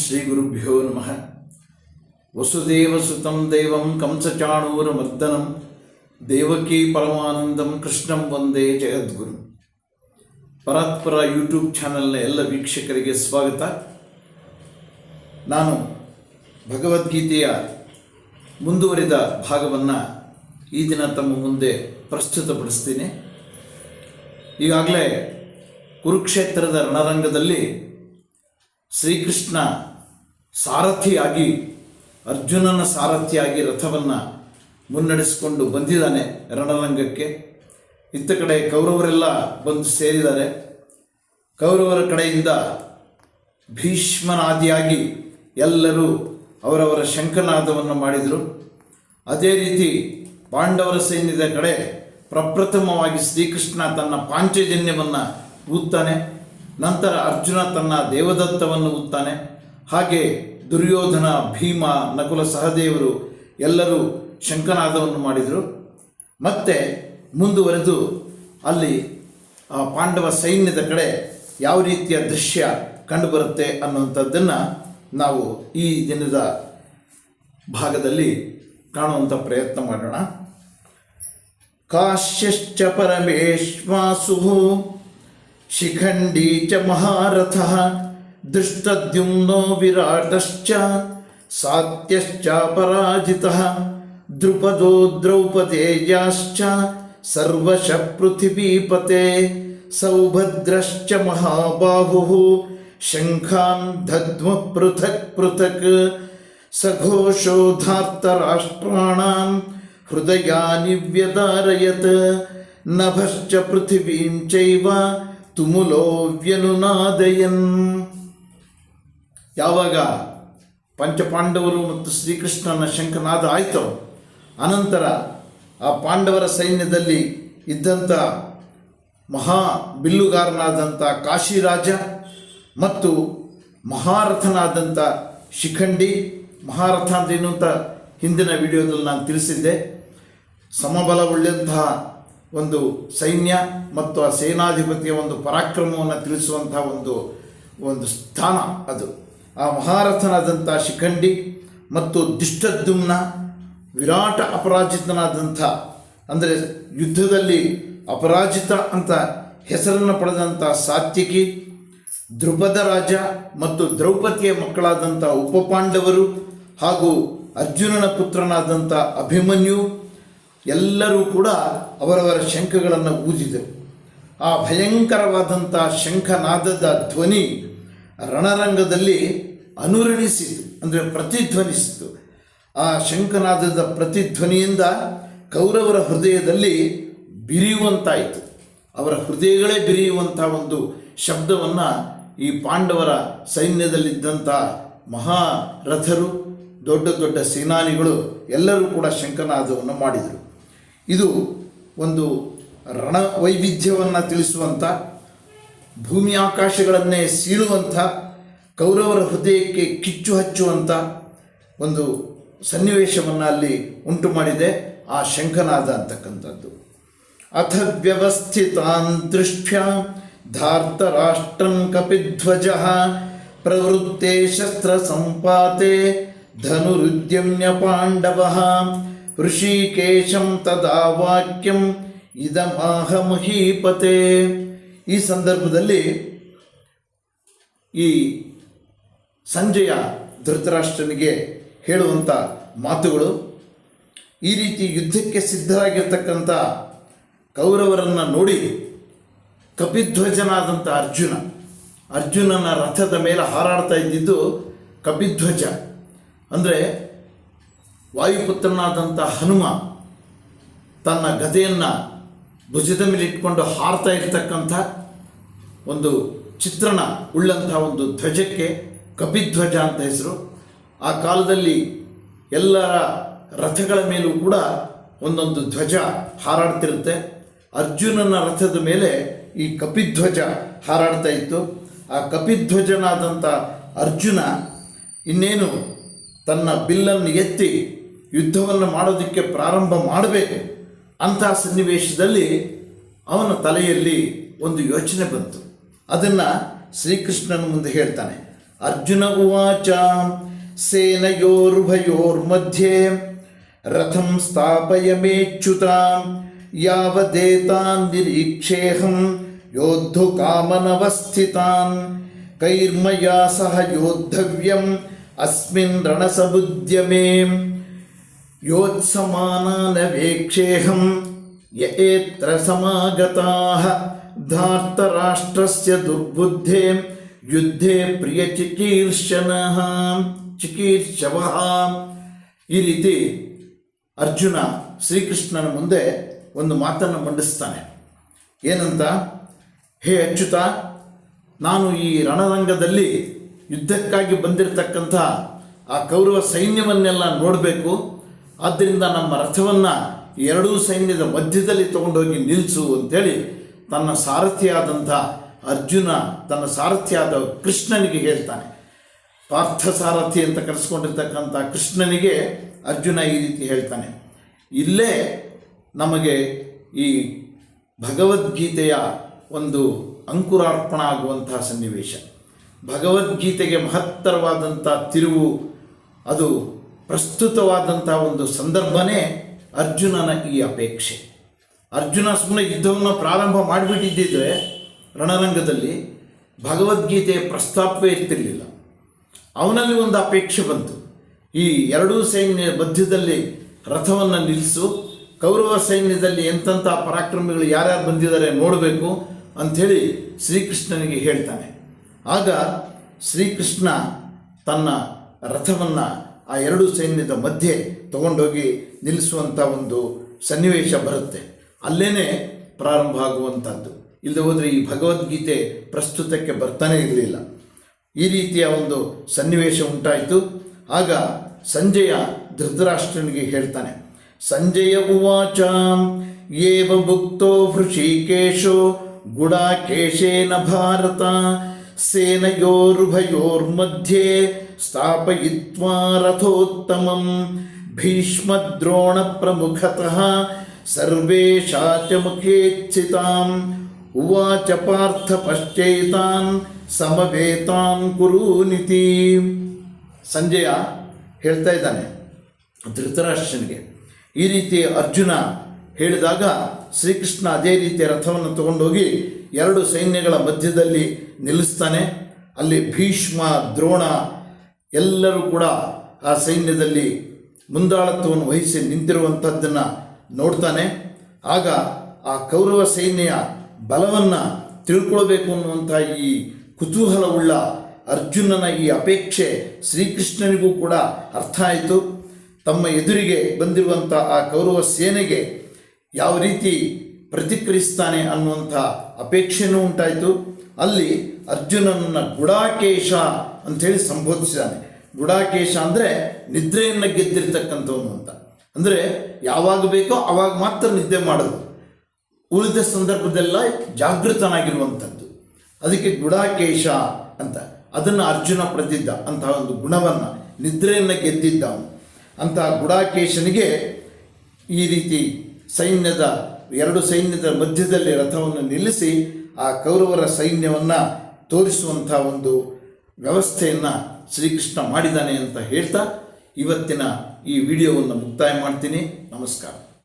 ಶ್ರೀ ಗುರುಭ್ಯೋ ನಮಃ. ವಸುದೇವಸುತಂ ದೇವಂ ಕಂಸಚಾಣೂರಮರ್ದನಂ ದೇವಕೀ ಪರಮಾನಂದಂ ಕೃಷ್ಣಂ ವಂದೇ ಜಗದ್ಗುರು. ಪರಾತ್ಪರ ಯೂಟ್ಯೂಬ್ ಚಾನಲ್ನ ಎಲ್ಲ ವೀಕ್ಷಕರಿಗೆ ಸ್ವಾಗತ. ನಾನು ಭಗವದ್ಗೀತೆಯ ಮುಂದುವರಿದ ಭಾಗವನ್ನು ಈ ದಿನ ತಮ್ಮ ಮುಂದೆ ಪ್ರಸ್ತುತಪಡಿಸ್ತೀನಿ. ಈಗಾಗಲೇ ಕುರುಕ್ಷೇತ್ರದ ರಣರಂಗದಲ್ಲಿ ಶ್ರೀಕೃಷ್ಣ ಸಾರಥಿಯಾಗಿ, ಅರ್ಜುನನ ಸಾರಥಿಯಾಗಿ ರಥವನ್ನು ಮುನ್ನಡೆಸಿಕೊಂಡು ಬಂದಿದ್ದಾನೆ ರಣರಂಗಕ್ಕೆ. ಇತ್ತ ಕಡೆ ಕೌರವರೆಲ್ಲ ಬಂದು ಸೇರಿದ್ದಾರೆ. ಕೌರವರ ಕಡೆಯಿಂದ ಭೀಷ್ಮನಾದಿಯಾಗಿ ಎಲ್ಲರೂ ಅವರವರ ಶಂಖನಾದವನ್ನು ಮಾಡಿದರು. ಅದೇ ರೀತಿ ಪಾಂಡವರ ಸೈನ್ಯದ ಕಡೆ ಪ್ರಪ್ರಥಮವಾಗಿ ಶ್ರೀಕೃಷ್ಣ ತನ್ನ ಪಾಂಚಜನ್ಯವನ್ನು ಊದ್ತಾನೆ. ನಂತರ ಅರ್ಜುನ ತನ್ನ ದೇವದತ್ತವನ್ನು ಊದ್ತಾನೆ. ಹಾಗೆ ದುರ್ಯೋಧನ, ಭೀಮ, ನಕುಲ ಸಹದೇವರು ಎಲ್ಲರೂ ಶಂಖನಾದವನ್ನು ಮಾಡಿದರು. ಮತ್ತೆ ಮುಂದುವರೆದು ಅಲ್ಲಿ ಆ ಪಾಂಡವ ಸೈನ್ಯದ ಕಡೆ ಯಾವ ರೀತಿಯ ದೃಶ್ಯ ಕಂಡುಬರುತ್ತೆ ಅನ್ನುವಂಥದ್ದನ್ನು ನಾವು ಈ ದಿನದ ಭಾಗದಲ್ಲಿ ಕಾಣುವಂಥ ಪ್ರಯತ್ನ ಮಾಡೋಣ. ಕಾಶ್ಯಶ್ಚ ಪರಮೇಶ್ವಾಸು ಶಿಖಂಡಿ ಚ ಮಹಾರಥಃ ದೃಷ್ಟದ್ಯುಮ್ನೋ ವಿರಾಟಶ್ಚ ಸಾತ್ಯಶ್ಚ ಪರಾಜಿತಃ ದ್ರುಪದೋ ದ್ರೌಪದೇಯಾಶ್ಚ ಸರ್ವಶಃ ಪೃಥಿವೀಪತೆ ಸೌಭದ್ರಶ್ಚ ಮಹಾಬಾಹುಃ ಶಂಖಾನ್ ದಧ್ಮ ಪೃಥಕ್ ಪೃಥಕ್ ಸಘೋಷೋಧಾರ್ತರಾಷ್ಟ್ರಾಣಾಂ ಹೃದಯಾನಿ ವ್ಯದಾರಯತ್ ನಭಶ್ಚ ಪೃಥಿವೀಂ ಚೈವ ತುಮುಲೋ ವ್ಯನುನಾದಯನ್. ಯಾವಾಗ ಪಂಚಪಾಂಡವರು ಮತ್ತು ಶ್ರೀಕೃಷ್ಣನ ಶಂಖನಾದ ಆಯಿತು, ಅನಂತರ ಆ ಪಾಂಡವರ ಸೈನ್ಯದಲ್ಲಿ ಇದ್ದಂಥ ಮಹಾ ಬಿಲ್ಲುಗಾರನಾದಂಥ ಕಾಶಿರಾಜ ಮತ್ತು ಮಹಾರಥನಾದಂಥ ಶಿಖಂಡಿ, ಮಹಾರಥ ಅಂದ್ರೇನು ಅಂತ ಹಿಂದಿನ ವಿಡಿಯೋದಲ್ಲಿ ನಾನು ತಿಳಿಸಿದ್ದೆ. ಸಮಬಲವುಳ್ಳಂತಹ ಒಂದು ಸೈನ್ಯ ಮತ್ತು ಆ ಸೇನಾಧಿಪತಿಯ ಒಂದು ಪರಾಕ್ರಮವನ್ನು ತಿಳಿಸುವಂಥ ಒಂದು ಸ್ಥಾನ ಅದು. ಆ ಮಹಾರಥನಾದಂಥ ಶಿಖಂಡಿ ಮತ್ತು ದುಷ್ಟದ್ಯುಮ್ನ, ವಿರಾಟ ಅಪರಾಜಿತನಾದಂಥ, ಅಂದರೆ ಯುದ್ಧದಲ್ಲಿ ಅಪರಾಜಿತ ಅಂತ ಹೆಸರನ್ನು ಪಡೆದಂಥ ಸಾತ್ಯಕಿ, ದ್ರುಪದ ರಾಜ ಮತ್ತು ದ್ರೌಪದಿಯ ಮಕ್ಕಳಾದಂಥ ಉಪಪಾಂಡವರು ಹಾಗೂ ಅರ್ಜುನನ ಪುತ್ರನಾದಂಥ ಅಭಿಮನ್ಯು ಎಲ್ಲರೂ ಕೂಡ ಅವರವರ ಶಂಖಗಳನ್ನು ಊದಿದರು. ಆ ಭಯಂಕರವಾದಂಥ ಶಂಖನಾದದ ಧ್ವನಿ ರಣರಂಗದಲ್ಲಿ ಅನುರಣಿಸಿತು, ಅಂದರೆ ಪ್ರತಿಧ್ವನಿಸಿತು. ಆ ಶಂಖನಾದದ ಪ್ರತಿಧ್ವನಿಯಿಂದ ಕೌರವರ ಹೃದಯದಲ್ಲಿ ಬಿರಿಯುವಂತಾಯಿತು. ಅವರ ಹೃದಯಗಳೇ ಬಿರಿಯುವಂಥ ಒಂದು ಶಬ್ದವನ್ನು ಈ ಪಾಂಡವರ ಸೈನ್ಯದಲ್ಲಿದ್ದಂಥ ಮಹಾರಥರು, ದೊಡ್ಡ ದೊಡ್ಡ ಸೇನಾನಿಗಳು ಎಲ್ಲರೂ ಕೂಡ ಶಂಖನಾದವನ್ನು ಮಾಡಿದರು. ಇದು ಒಂದು ರಣ ವೈವಿಧ್ಯವನ್ನು ತಿಳಿಸುವಂಥ, ಭೂಮಿ ಆಕಾಶಗಳನ್ನೇ ಸೀಳುವಂಥ, ಕೌರವರ ಹೃದಯಕ್ಕೆ ಕಿಚ್ಚು ಹಚ್ಚುವಂಥ ಒಂದು ಸನ್ನಿವೇಶವನ್ನು ಅಲ್ಲಿ ಉಂಟು ಮಾಡಿದೆ ಆ ಶಂಖನಾದ ಅಂತಕ್ಕಂಥದ್ದು. ಅಥ ವ್ಯವಸ್ಥಿತಾನ್ ದೃಷ್ಟ್ಯ ಧಾರ್ತರಾಷ್ಟ್ರಂ ಕಪಿಧ್ವಜ ಪ್ರವೃತ್ತೆ ಶಸ್ತ್ರ ಸಂಪಾತೆ ಧನುರುದ್ಯಮ್ಯ ಪಾಂಡವಃ ಋಷಿಕೇಶಂ ತದಾ ವಾಕ್ಯಂ ಇದಮಾಹ ಮಹೀಪತೆ. ಈ ಸಂದರ್ಭದಲ್ಲಿ ಈ ಸಂಜಯ ಧೃತರಾಷ್ಟ್ರನಿಗೆ ಹೇಳುವಂಥ ಮಾತುಗಳು, ಈ ರೀತಿ ಯುದ್ಧಕ್ಕೆ ಸಿದ್ಧರಾಗಿರ್ತಕ್ಕಂಥ ಕೌರವರನ್ನು ನೋಡಿ ಕಪಿಧ್ವಜನಾದಂಥ ಅರ್ಜುನನ ರಥದ ಮೇಲೆ ಹಾರಾಡ್ತಾ ಇದ್ದಿದ್ದು ಕಪಿಧ್ವಜ. ಅಂದರೆ ವಾಯುಪುತ್ರನಾದಂಥ ಹನುಮ ತನ್ನ ಗದೆಯನ್ನು ಭುಜದ ಮೇಲೆ ಇಟ್ಕೊಂಡು ಹಾರ್ತಾ ಇರ್ತಕ್ಕಂಥ ಒಂದು ಚಿತ್ರಣ ಉಳ್ಳಂಥ ಒಂದು ಧ್ವಜಕ್ಕೆ ಕಪಿಧ್ವಜ ಅಂತ ಹೆಸರು. ಆ ಕಾಲದಲ್ಲಿ ಎಲ್ಲರ ರಥಗಳ ಮೇಲೂ ಕೂಡ ಒಂದೊಂದು ಧ್ವಜ ಹಾರಾಡ್ತಿರುತ್ತೆ. ಅರ್ಜುನನ ರಥದ ಮೇಲೆ ಈ ಕಪಿಧ್ವಜ ಹಾರಾಡ್ತಾ ಇತ್ತು. ಆ ಕಪಿಧ್ವಜನಾದಂಥ ಅರ್ಜುನ ಇನ್ನೇನು ತನ್ನ ಬಿಲ್ಲನ್ನು ಎತ್ತಿ ಯುದ್ಧವನ್ನು ಮಾಡೋದಕ್ಕೆ ಪ್ರಾರಂಭ ಮಾಡಬೇಕು ಅಂತಹ ಸನ್ನಿವೇಶದಲ್ಲಿ ಅವನ ತಲೆಯಲ್ಲಿ ಒಂದು ಯೋಚನೆ ಬಂತು. ಅದನ್ನು ಶ್ರೀಕೃಷ್ಣನ ಮುಂದೆ ಹೇಳ್ತಾನೆ. ಅರ್ಜುನ ಉವಾಚ ಸೇನಯೋರ್ಭಯೋರ್ಮಧ್ಯೆ ರಥಂ ಸ್ಥಾಪಯಮೇಚ್ಯುತ ಯಾವದೇತಾನ್ ನಿರೀಕ್ಷೇಹಂ ಯೋದ್ಧು ಕಾಮನವಸ್ಥಿತಾನ್ ಕೈರ್ಮಯಾ ಸಹ ಯೋದ್ಧವ್ಯಂ ಅಸ್ಮಿನ್ ರಣಸಬುದ್ಯಮೇ ಯೋತ್ಸಮಾನಾನವೇಕ್ಷೇಹಂ ಯೇತ್ರ ಸಮಾಗತಾಃ ಧಾರ್ತರಾಷ್ಟ್ರಸ್ಯ ದುರ್ಬುದ್ಧೇ ಯುದ್ಧೇ ಪ್ರಿಯ ಚಿಕೀರ್ಷವಃ. ಈ ರೀತಿ ಅರ್ಜುನ ಶ್ರೀಕೃಷ್ಣನ ಮುಂದೆ ಒಂದು ಮಾತನ್ನು ಮಂಡಿಸ್ತಾನೆ. ಏನಂತ? ಹೇ ಅಚ್ಯುತ, ನಾನು ಈ ರಣರಂಗದಲ್ಲಿ ಯುದ್ಧಕ್ಕಾಗಿ ಬಂದಿರತಕ್ಕಂಥ ಆ ಕೌರವ ಸೈನ್ಯವನ್ನೆಲ್ಲ ನೋಡಬೇಕು. ಆದ್ದರಿಂದ ನಮ್ಮ ರಥವನ್ನು ಎರಡೂ ಸೈನ್ಯದ ಮಧ್ಯದಲ್ಲಿ ತಗೊಂಡೋಗಿ ನಿಲ್ಲಿಸು ಅಂತೇಳಿ ತನ್ನ ಸಾರಥಿಯಾದಂಥ ಅರ್ಜುನ ತನ್ನ ಸಾರಥಿಯಾದ ಕೃಷ್ಣನಿಗೆ ಹೇಳ್ತಾನೆ. ಪಾರ್ಥ ಸಾರಥಿ ಅಂತ ಕರೆಸ್ಕೊಂಡಿರ್ತಕ್ಕಂಥ ಕೃಷ್ಣನಿಗೆ ಅರ್ಜುನ ಈ ರೀತಿ ಹೇಳ್ತಾನೆ. ಇಲ್ಲೇ ನಮಗೆ ಈ ಭಗವದ್ಗೀತೆಯ ಒಂದು ಅಂಕುರಾರ್ಪಣ ಆಗುವಂತಹ ಸನ್ನಿವೇಶ. ಭಗವದ್ಗೀತೆಗೆ ಮಹತ್ತರವಾದಂಥ ತಿರುವು, ಅದು ಪ್ರಸ್ತುತವಾದಂಥ ಒಂದು ಸಂದರ್ಭನೇ ಅರ್ಜುನನ ಈ ಅಪೇಕ್ಷೆ. ಅರ್ಜುನ ಸುಮ್ಮನೆ ಯುದ್ಧವನ್ನು ಪ್ರಾರಂಭ ಮಾಡಿಬಿಟ್ಟಿದ್ದರೆ ರಣರಂಗದಲ್ಲಿ ಭಗವದ್ಗೀತೆಯ ಪ್ರಸ್ತಾಪವೇ ಇರ್ತಿರಲಿಲ್ಲ. ಅವನಲ್ಲಿ ಒಂದು ಅಪೇಕ್ಷೆ ಬಂತು, ಈ ಎರಡೂ ಸೈನ್ಯ ಮಧ್ಯದಲ್ಲಿ ರಥವನ್ನು ನಿಲ್ಲಿಸು, ಕೌರವ ಸೈನ್ಯದಲ್ಲಿ ಎಂತೆಂಥ ಪರಾಕ್ರಮಿಗಳು ಯಾರ್ಯಾರು ಬಂದಿದ್ದಾರೆ ನೋಡಬೇಕು ಅಂಥೇಳಿ ಶ್ರೀಕೃಷ್ಣನಿಗೆ ಹೇಳ್ತಾನೆ. ಆಗ ಶ್ರೀಕೃಷ್ಣ ತನ್ನ ರಥವನ್ನು ಆ ಎರಡೂ ಸೈನ್ಯದ ಮಧ್ಯೆ ತಗೊಂಡೋಗಿ ನಿಲ್ಲಿಸುವಂಥ ಒಂದು ಸನ್ನಿವೇಶ ಬರುತ್ತೆ. ಅಲ್ಲೇ ಪ್ರಾರಂಭ ಆಗುವಂಥದ್ದು. ಇಲ್ಲದೆ ಹೋದರೆ ಈ ಭಗವದ್ಗೀತೆ ಪ್ರಸ್ತುತಕ್ಕೆ ಬರ್ತಾನೆ ಇರಲಿಲ್ಲ. ಈ ರೀತಿಯ ಒಂದು ಸನ್ನಿವೇಶ ಉಂಟಾಯಿತು. ಆಗ ಸಂಜಯ ಧೃತರಾಷ್ಟ್ರನಿಗೆ ಹೇಳ್ತಾನೆ. ಸಂಜಯ ಉವಾಚ ಏವ ಭುಕ್ತೋ ಹೃಷಿಕೇಶೋ ಗುಡಾಕೇಶೇನ ಭಾರತ ಸೇನಯೋರ್ಭಯೋರ್ಮಧ್ಯೆ ಸ್ಥಾಪಯಿತ್ವಾ ರಥೋತ್ತಮಂ ಭೀಷ್ಮದ್ರೋಣ ಪ್ರಮುಖತಃ ಸರ್ವೇಷಾಚ ಮುಖೇಚ್ಛಿತಾಂ ಉವಾಚ ಪಾರ್ಥ ಪಶ್ಚೈತಾನ್ ಸಮವೇತಾನ್ ಕುರೂನಿತಿ. ಸಂಜಯ ಹೇಳ್ತಾ ಇದ್ದಾನೆ ಧೃತರಾಷ್ಟ್ರನಿಗೆ. ಈ ರೀತಿ ಅರ್ಜುನ ಹೇಳಿದಾಗ ಶ್ರೀಕೃಷ್ಣ ಅದೇ ರೀತಿಯ ರಥವನ್ನು ತಗೊಂಡೋಗಿ ಎರಡು ಸೈನ್ಯಗಳ ಮಧ್ಯದಲ್ಲಿ ನಿಲ್ಲಿಸ್ತಾನೆ. ಅಲ್ಲಿ ಭೀಷ್ಮ, ದ್ರೋಣ ಎಲ್ಲರೂ ಕೂಡ ಆ ಸೈನ್ಯದಲ್ಲಿ ಮುಂದಾಳತ್ವವನ್ನು ವಹಿಸಿ ನಿಂತಿರುವಂಥದ್ದನ್ನು ನೋಡ್ತಾನೆ. ಆಗ ಆ ಕೌರವ ಸೈನ್ಯ ಬಲವನ್ನು ತಿಳ್ಕೊಳ್ಬೇಕು ಅನ್ನುವಂಥ ಈ ಕುತೂಹಲವುಳ್ಳ ಅರ್ಜುನನ ಈ ಅಪೇಕ್ಷೆ ಶ್ರೀಕೃಷ್ಣನಿಗೂ ಕೂಡ ಅರ್ಥ ಆಯಿತು. ತಮ್ಮ ಎದುರಿಗೆ ಬಂದಿರುವಂಥ ಆ ಕೌರವ ಸೇನೆಗೆ ಯಾವ ರೀತಿ ಪ್ರತಿಕ್ರಿಯಿಸ್ತಾನೆ ಅನ್ನುವಂಥ ಅಪೇಕ್ಷೆಯೂ ಉಂಟಾಯಿತು. ಅಲ್ಲಿ ಅರ್ಜುನನನ್ನು ಗುಡಾಕೇಶ ಅಂಥೇಳಿ ಸಂಬೋಧಿಸಿದ್ದಾನೆ. ಗುಡಾಕೇಶ ಅಂದರೆ ನಿದ್ರೆಯನ್ನು ಗೆದ್ದಿರ್ತಕ್ಕಂಥವನು ಅಂತ. ಅಂದರೆ ಯಾವಾಗ ಬೇಕೋ ಆವಾಗ ಮಾತ್ರ ನಿದ್ದೆ ಮಾಡೋದು, ಉಳಿದ ಸಂದರ್ಭದೆಲ್ಲ ಜಾಗೃತನಾಗಿರುವಂಥದ್ದು. ಅದಕ್ಕೆ ಗುಡಾಕೇಶ ಅಂತ. ಅದನ್ನು ಅರ್ಜುನ ಪಡೆದಿದ್ದ ಅಂತಹ ಒಂದು ಗುಣವನ್ನು, ನಿದ್ರೆಯನ್ನು ಗೆದ್ದಿದ್ದ ಅವನು. ಅಂತಹ ಗುಡಾಕೇಶನಿಗೆ ಈ ರೀತಿ ಎರಡು ಸೈನ್ಯದ ಮಧ್ಯದಲ್ಲಿ ರಥವನ್ನು ನಿಲ್ಲಿಸಿ ಆ ಕೌರವರ ಸೈನ್ಯವನ್ನು ತೋರಿಸುವಂಥ ಒಂದು ವ್ಯವಸ್ಥೆಯನ್ನು ಶ್ರೀಕೃಷ್ಣ ಮಾಡಿದ್ದಾನೆ ಅಂತ ಹೇಳ್ತಾ ಇವತ್ತಿನ ಈ ವಿಡಿಯೋವನ್ನು ಮುಕ್ತಾಯ ಮಾಡ್ತೀನಿ. ನಮಸ್ಕಾರ.